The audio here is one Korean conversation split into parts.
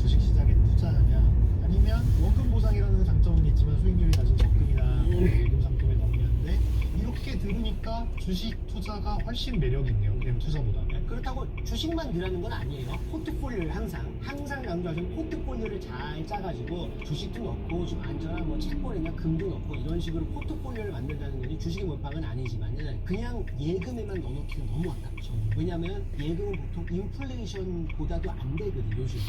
주식시장에 투자하냐 아니면 원금 보상이라는 장점은 있지만 수익률이 낮은 적금이나 예금 상품에 넣느냐인데 이렇게 들으니까 주식 투자가 훨씬 매력이 있네요. 그냥 투자보다. 그렇다고 주식만 넣으라는 건 아니에요. 포트폴리오를 항상 강조하지만 포트폴리오를 잘 짜가지고 주식도 넣고 좀 안전한 뭐 채권이나 금도 넣고 이런 식으로 포트폴리오를 만든다는 거지 주식에 몰빵은 아니지만은 그냥 예금에만 넣어놓기는 너무 아깝죠. 왜냐면 예금은 보통 인플레이션보다도 안 되거든 요즘.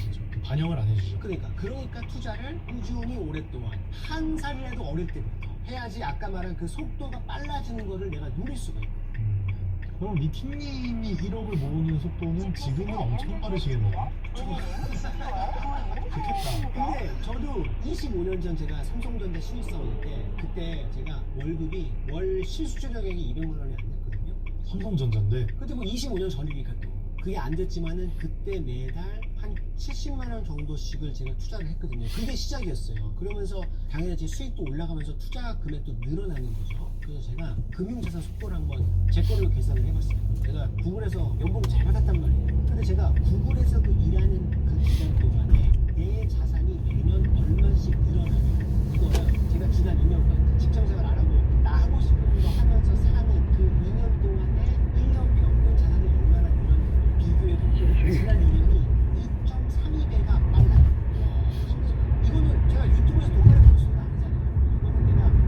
반영을 안 해주죠. 그러니까 투자를 꾸준히 오랫동안 한 살이라도 어릴 때부터 해야지 아까 말한 그 속도가 빨라지는 거를 내가 누릴 수가 있고. 그럼 리킴님이 1억을 모으는 속도는 지금은 엄청 빠르시겠네요. 좋겠다. 근데 저도 25년 전 제가 삼성전자 신입사원일 때 그때 제가 월급이 월 실수조정액이 200만 원이 안 됐거든요. 삼성전자인데 그때 뭐 25년 전이니까 또 그게 안 됐지만은 그때 매달 한 70만 원 정도씩을 제가 투자를 했거든요. 그게 시작이었어요. 그러면서 당연히 제 수익도 올라가면서 투자 금액도 늘어나는 거죠. 그래서 제가 금융자산 속도를 한번 제 거로 계산을 해봤어요. 제가 구글에서 연봉 잘 받았단 말이에요. 근데 제가 구글에서 그 일하는 그 기간 동안에 내 자산이 매년 얼마씩 늘어나냐 이거를 제가 지난 2년간 직장생활 안 하고 나 하고 싶은 거 하면서 사는 그 2년 동안에 1년 평균 자산이 얼마나 늘었는지 비교해보면 지난 2년이 2.32배가 빨라요. 이거는 제가 유튜브에서 동영을 볼 수는 아니잖아요. 이거는 내가 그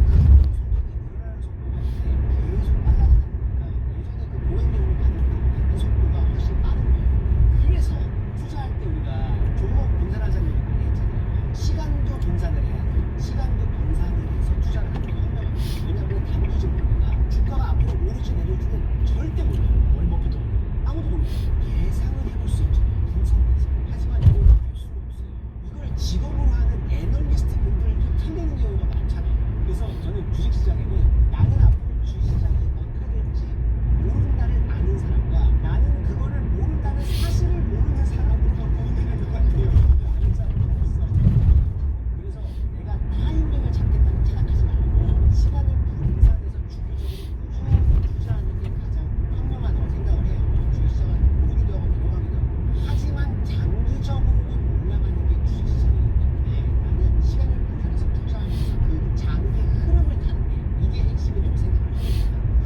늘어나는 속도가 이제 계속 빨라지다 보니까 예전에 그 보행용을 다닐 때보다 이 속도가 훨씬 빠른 거예요. 그래서 투자할 때 우리가 종목 분산하자는 얘기 많이 했잖아요. 시간도 분산을 해야 돼. 시간도 분산을 해서 투자를 하는 게 현명합니다. 왜냐하면 단기적으로 우리가 주가가 앞으로 오르지 내릴지는 절대 몰라요. 워렌 버핏도 아무도 몰라요. 예상은 해볼 수 있잖아요. 분석해서. 하지만 이걸 알 수가 없어요. 이걸 직업으로 하는 애널리스트 분들도 틀리는 경우가 많잖아요. 그래서 저는 주식시장에는 나는 앞으로 주식시장이 어떻게 될지 모른다를 아는 사람과 나는 그거를 모른다는 사실을 모르는 사람으로 구분되는 것 같아요. 아는 사람은 없어. 그래서 내가 타이밍을 잡겠다는 착각하지 말고 시간을 분산해서 주기적으로 꾸준히 투자하는 게 가장 현명하다고 생각을 해요. 주식시장은 오르기도 하고 내려가기도 하고. 하지만 장기적으로는 올라가는 게 주식시장이기 때문에 나는 시간을 분산해서 투자하면서 그 장기 흐름을 타는 게 이게 핵심이라고 생각을 합니다.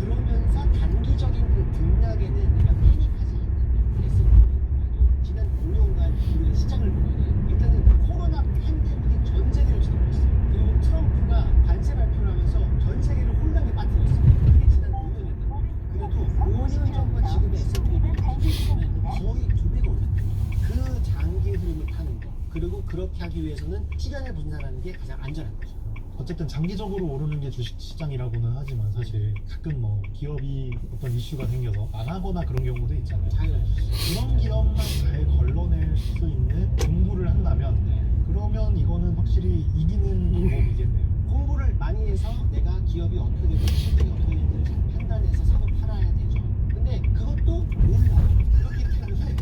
그러면서 단기적인 그 등락에는 내가 패닉하지 않는 거. S&P도 지난 5년간 우리가 시장을 보면은 일단은 코로나 팬데믹이 전 세계를 뒤덮었어요. 그리고 트럼프가 관세 발표를 하면서 전 세계를 혼란에 빠뜨렸어요. 그게 지난 5년이었단 말이에요. 그래도 5년 전과 지금의 S&P를 비교해보면 거의 2배가 올랐대요. 그 장기 흐름을 타는 거. 그리고 그렇게 하기 위해서는 시간을 분산하는 게 가장 안전한 거죠. 어쨌든 장기적으로 오르는 게 주식시장이라고는 하지만 사실 가끔 뭐 기업이 어떤 이슈가 생겨서 망하거나 그런 경우도 있잖아요. 당연하죠. 그런 기업만 잘 걸러낼 수 있는 공부를 한다면 그러면 이거는 확실히 이기는 방법이겠네요. 공부를 많이 해서 내가 기업이 어떻게 되고 실적이 어떻게 되는지를 잘 판단해서 사고 팔아야 되죠. 근데 그것도 몰라. 그렇기 때문에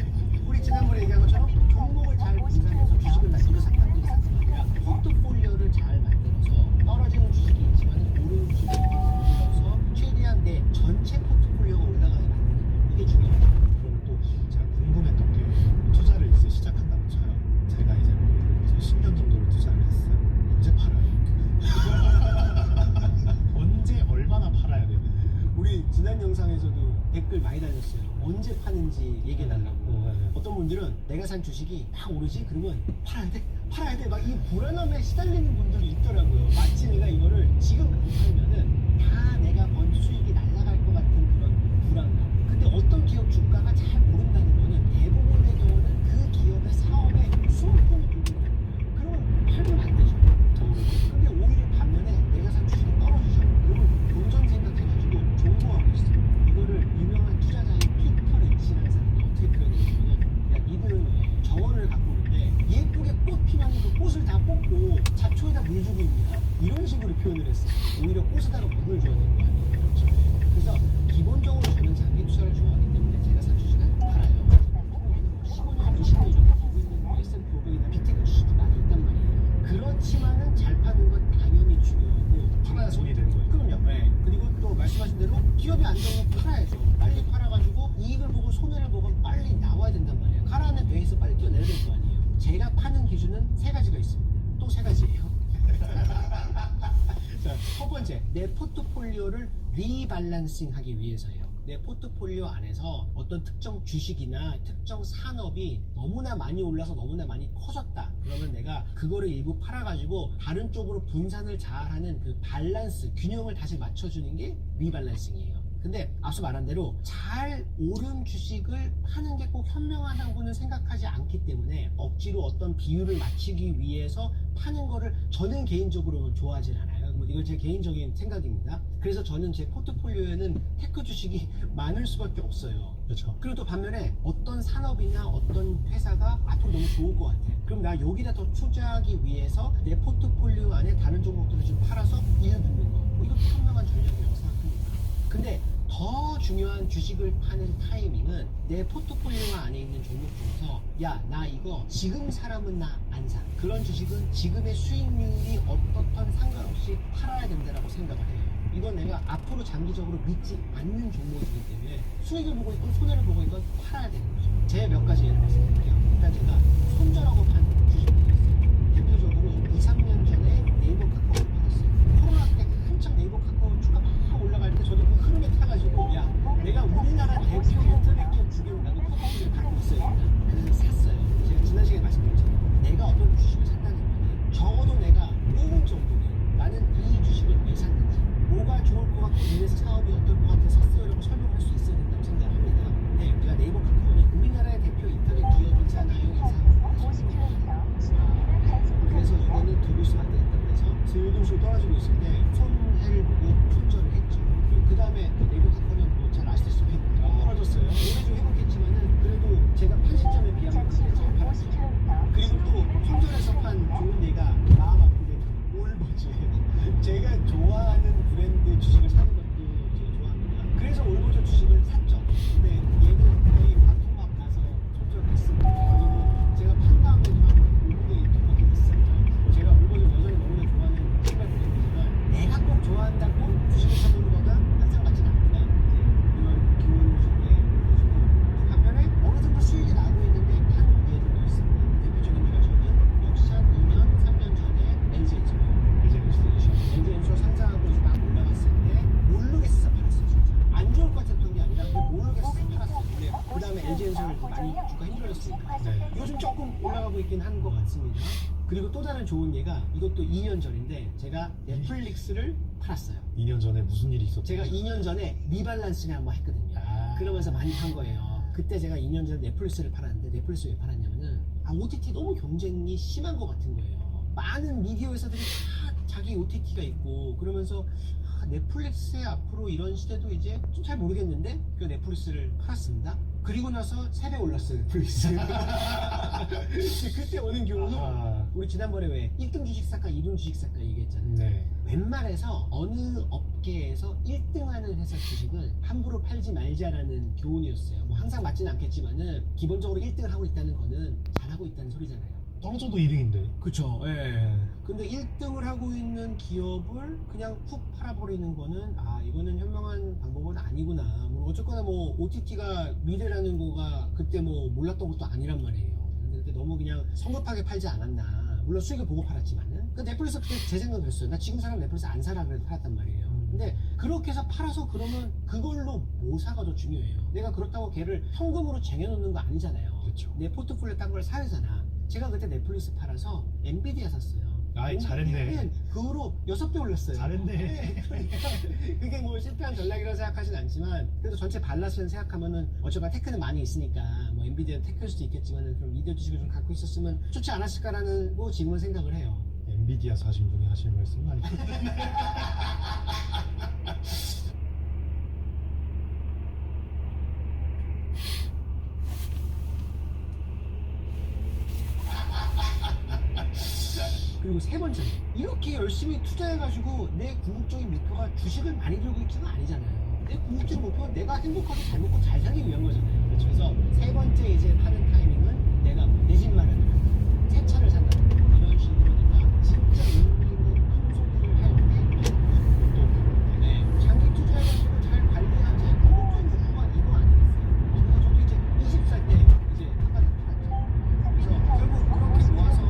우리 지난번에 얘기한 것처럼 종목을 잘 분산해서 주식을 만들어 상담들이 상담이 아니라 포트폴리오를 잘 만들어서 떨어지는 주식이 있지만 오르는 주식이 있어서 최대한 내 전체 포트폴리오가 올라가게 만드는 거. 이게 중요하죠. 그리고 또 제가 궁금했던 게 투자를 이제 시작한다고 쳐요. 제가 이제 뭐 10년 정도를 투자를 했어요. 언제 팔아요? 언제 얼마나 팔아야 돼요? 우리 지난 영상에서도 댓글 많이 달렸어요. 언제 파는지 얘기해달라고. 어떤 분들은 내가 산 주식이 막 오르지? 그러면 팔아야 돼? 팔아야 돼? 막 이 불안함에 시달리는 분들이 있더라고요. 마치 내가 이거를 지금 안 팔면은 다 내가 번 수익이 날아갈 것 같은 그런 불안감. 근데 어떤 기업 주가가 잘 오른다는 거는 대부분의 경우는 그 기업의 사업에 수익금이 들어온다는 거예요. 그러면 팔면 안 되죠. 근데 오히려 반면에 내가 산 주식이 떨어지죠. 그러면 본전 생각해가지고 존버하고 있어요. 이거를 유명한 투자자인 피터 린치라는 사람이 어떻게 표현했냐면 야 니들은 왜 정원을 갖고 오는데 예쁘게 꽃 피면 그 꽃을 다 뽑고 잡초에다 물 주고 있냐 이런 식으로 표현을 했어요. 오히려 꽃에다가 물을 줘야 되는 거 아니에요. 그렇죠. 그래서 기본적으로 저는 장기 투자를 좋아하기 때문에 제가 산 주식은 팔아요. 15년, 20년 정도 보고 있는 뭐 S&P 500이나 빅테크 주식이 많이 있단 말이에요. 그렇지만은 잘 파는 건 당연히 중요하고 팔아야 손이 되는 거예요. 그럼요. 네. 그리고 또 말씀하신 대로 기업이 안 되면 팔아야죠. 빨리 팔아가지고 이익을 보고 손해를 보고 빨리 나와야 된단 말이에요. 가라앉는 배에서 빨리 뛰어내야 될 거 아니에요. 제가 파는 기준은 세 가지가 있습니다. 또 세 가지예요. 자, 첫 번째, 내 포트폴리오를 리밸런싱하기 위해서예요. 내 포트폴리오 안에서 어떤 특정 주식이나 특정 산업이 너무나 많이 올라서 너무나 많이 커졌다. 그러면 내가 그거를 일부 팔아가지고 다른 쪽으로 분산을 잘하는 그 밸런스, 균형을 다시 맞춰주는 게 리밸런싱이에요. 근데 앞서 말한 대로 잘 오른 주식을 파는 게 꼭 현명하다고는 생각하지 않기 때문에 억지로 어떤 비율을 맞추기 위해서 파는 거를 저는 개인적으로 좋아하진 않아요. 뭐 이건 제 개인적인 생각입니다. 그래서 저는 제 포트폴리오에는 테크 주식이 많을 수밖에 없어요. 그렇죠. 그리고 또 반면에 어떤 산업이나 어떤 회사가 앞으로 너무 좋을 것 같아. 그럼 나 여기다 더 투자하기 위해서 내 포트폴리오 안에 다른 종목들을 좀 팔아서 이익 얻는 거. 뭐 이것도 현명한 전략이라고 생각합니다. 근데 더 중요한 주식을 파는 타이밍은 내 포트폴리오 안에 있는 종목 중에서 야, 나 이거 지금 사람은 나 안 사. 그런 주식은 지금의 수익률이 어떻든 상관없이 팔아야 된다고 생각을 해요. 이건 내가 앞으로 장기적으로 믿지 않는 종목이기 때문에 수익을 보고 있건 손해를 보고 있건 팔아야 되는 거죠. 제 몇 가지 예를 말씀드릴게요. 일단 제가 손절하고 판 주식들이 있어요. 대표적으로 2, 3년 전에 네이버 카카오를 팔았어요. 코로나 때 한창 네이버 카카오 주가 막 올라갈 때 저도 그 흐름에 타가지고 야, 내가 우리나라 대표 인터넷 기업 두 개를 나도 포트폴리오를 갖고 있어야 된다. 그래서 샀어요. 제가 지난 시간에 말씀드렸잖아요. 내가 어떤 주식을 샀다는 거는 적어도 내가 5분 정도는 나는 이 주식을 왜 샀는지, 뭐가 좋을 것 같고 비즈니스 사업이 어떨 것 같아 샀어요라고 설명할 수 있어야 된다고 생각합니다. 네, 제가 네이버 카카오는 우리나라의 대표 인터넷 기업이잖아요. 그래서 이거는 두고 있으면 안 되겠다 그래서 슬금슬 떨어지고 있을 때 손해를 보고 손절을 했죠. 그 다음에 네이버 카카오는 뭐 잘 아시다시피 떨어졌어요. 오래 좀 해봤겠지만은 그래도 제가 판 시점에 비하면 그때 잘 팔았죠. 그리고 또 손절해서 판 좋은 예가 마음 아픈데 올버즈. 제가 좋아하는 브랜드 주식을 사는 것도 제가 좋아합니다. 그래서 올버즈 주식을 샀죠. 근데 얘는 거의 반토막 나서 손절했습니다. 그리고 제가 판 다음에도 한 5분의 1토막이 됐습니다. 제가 올버즈 여전히 너무나 좋아하는 신발 브랜드지만 내가 꼭 좋아한다고 주식을 사보는 거가 항상 맞지는 않구나. 이런 교훈을 줄게 해가지고 반면에 어느 정도 수익이 나고 있는데 판 예들도 있습니다. 대표적인 예가 저는 역시 한 2년, 3년 전에 LG엔소 상장하고 이제 막 올라갔을 때 모르겠어 팔았어요. 진짜 안 좋을 것 같았던 게 아니라 모르겠어 팔았어요. 근데 그 다음에 LG엔소를 많이 주가 힘들었으니까 네. 요즘 조금 올라가고 있긴 한 것 같습니다. 그리고 또 다른 좋은 예가 이것도 2년 전인데 제가 넷플릭스를 팔았어요. 2년 전에 무슨 일이 있었죠? 제가 2년 전에 리밸런싱을 한번 했거든요. 그러면서 많이 판 거예요. 그때 제가 2년 전에 넷플릭스를 팔았는데 넷플릭스 왜 팔았냐면은 OTT 너무 경쟁이 심한 것 같은 거예요. 많은 미디어 회사들이 다 자기 OTT가 있고 그러면서 넷플릭스의 앞으로 이런 시대도 이제 좀 잘 모르겠는데 그 넷플릭스를 팔았습니다. 그리고 나서 3배 올랐어요 넷플릭스. 그때 오는 교훈은 우리 지난번에 왜 1등 주식사과 2등 주식사과 얘기했잖아요. 네. 웬만해서 어느 업계에서 1등하는 회사 주식은 함부로 팔지 말자라는 교훈이었어요. 뭐 항상 맞지는 않겠지만은 기본적으로 1등을 하고 있다는 거는 잘하고 있다는 소리잖아요. 떨어져도 2등인데. 그쵸. 예. 근데 1등을 하고 있는 기업을 그냥 훅 팔아버리는 거는 이거는 현명한 방법은 아니구나. 뭐 어쨌거나 뭐 OTT가 미래라는 거가 그때 뭐 몰랐던 것도 아니란 말이에요. 근데 그때 너무 그냥 성급하게 팔지 않았나. 물론 수익을 보고 팔았지만은. 그 넷플릭스 그때 제 생각은 그랬어요. 나 지금 사람 넷플릭스 안 사라 그래서 팔았단 말이에요. 근데 그렇게 해서 팔아서 그러면 그걸로 뭐 사가 더 중요해요. 내가 그렇다고 걔를 현금으로 쟁여놓는 거 아니잖아요. 그렇죠. 내 포트폴리오 딴 걸 사야 되잖아. 제가 그때 넷플릭스 팔아서 엔비디아 샀어요. 아이, 잘했네. 그 후로 6배 올랐어요. 잘했네. 그러니까 그게 뭐 실패한 전략이라고 생각하진 않지만 그래도 전체 발라스를 생각하면은 어쩌면 테크는 많이 있으니까 뭐 엔비디아 테크일 수도 있겠지만 그럼 미디어 주식을 좀 갖고 있었으면 좋지 않았을까라는 뭐 지금은 생각을 해요. 엔비디아 사신 분이 하시는 말씀은 아니고. 그리고 세 번째, 이렇게 열심히 투자해가지고 내 궁극적인 목표가 주식을 많이 들고 있지는 아니잖아요. 내 궁극적인 목표는 내가 행복하게 잘 먹고 잘 살기 위한 거잖아요. 그래서 세 번째 이제 파는 타이밍은 내가 내 집 마련을 새 차를 산다. 이런 식으로 내가 진짜 의미 있는 큰 소비를 할 때 네, 장기 투자해가지고 잘 관리한 제 궁극적인 목표가 이거 아니겠어요? 저도 이제 20살 때 이제 한 가지 팔았죠. 그래서 결국 그렇게 모아서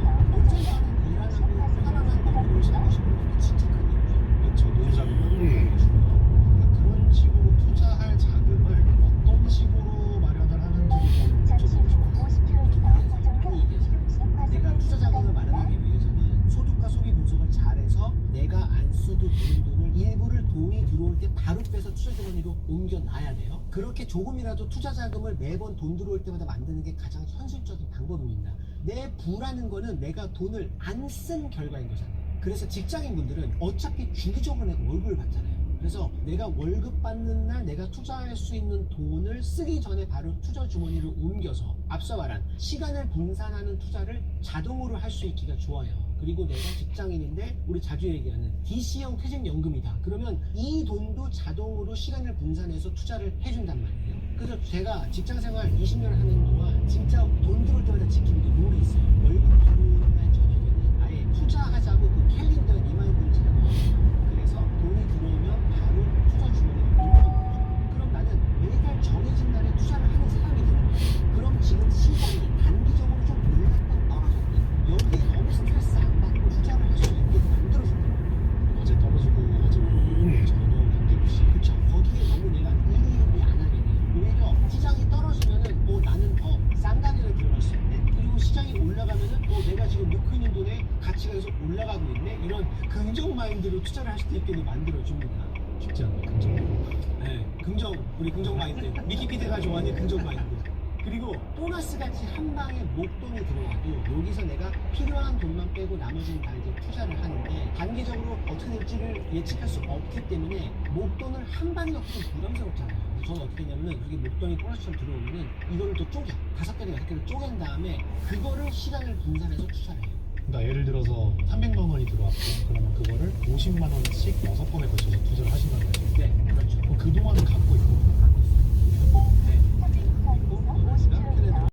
투자 주머니로 옮겨놔야 돼요. 그렇게 조금이라도 투자 자금을 매번 돈 들어올 때마다 만드는 게 가장 현실적인 방법입니다. 내 부라는 거는 내가 돈을 안 쓴 결과인 거잖아요. 그래서 직장인분들은 어차피 주기적으로 내가 월급을 받잖아요. 그래서 내가 월급 받는 날 내가 투자할 수 있는 돈을 쓰기 전에 바로 투자 주머니를 옮겨서 앞서 말한 시간을 분산하는 투자를 자동으로 할 수 있기가 좋아요. 그리고 내가 직장인인데 우리 자주 얘기하는 DC형 퇴직연금이다. 그러면 이 돈도 자동으로 시간을 분산해서 투자를 해준단 말이에요. 그래서 제가 직장생활 20년 하는 동안 진짜 돈 들어올 때마다 지키는 게 룰이 있어요. 월급 들어오는 날 저녁에는 아예 투자하자고 그 캘린더 리마인드를 제가 그래서 돈이 들어오면 바로 투자 주머니를 옮기는 거죠. 그럼 나는 매달 정해진 날에 투자를 하는 사람이 되는 거예요. 그럼 지금 시장이 단기적으로 좀 올랐다 떨어졌다 여기에 너무 스트레스 안 받고 투자를 할 수 있게 만들어준다. 어제 떨어지고 어제 오르고 전혀 관계없이. 그렇죠. 거기에 너무 내가 이의욕이 안 하게 돼요. 오히려 시장이 떨어지면은 나는 쌍가격에 들어갈 수 있네. 그리고 시장이 올라가면은 내가 지금 넣고 있는 돈의 가치가 계속 올라가고 있네. 이런 긍정 마인드로 투자를 할 수도 있게 만들어줍니다. 쉽지 않네. 긍정. 네, 우리 긍정 마인드. 미키피드가 좋아하는 긍정 마인드. 그리고 보너스 같이 한 방에 목돈이 들어와도 여기서 내가 필요한 돈만 빼고 나머지는 다 이제 투자를 하는데 단기적으로 어떻게 될지를 예측할 수 없기 때문에 목돈을 한 방에 넣고 좀 부담스럽잖아요. 저는 어떻게 했냐면은 그게 목돈이 보너스처럼 들어오면은 이거를 또 쪼개 5개를 6개를 쪼갠 다음에 그거를 시간을 분산해서 투자를 해요. 그러니까 예를 들어서 300만 원이 들어왔고 그러면 그거를 50만 원씩 6번에 걸쳐서 투자를 하신다는 거죠. 네, 그렇죠. 그럼 그동안은 갖고 있고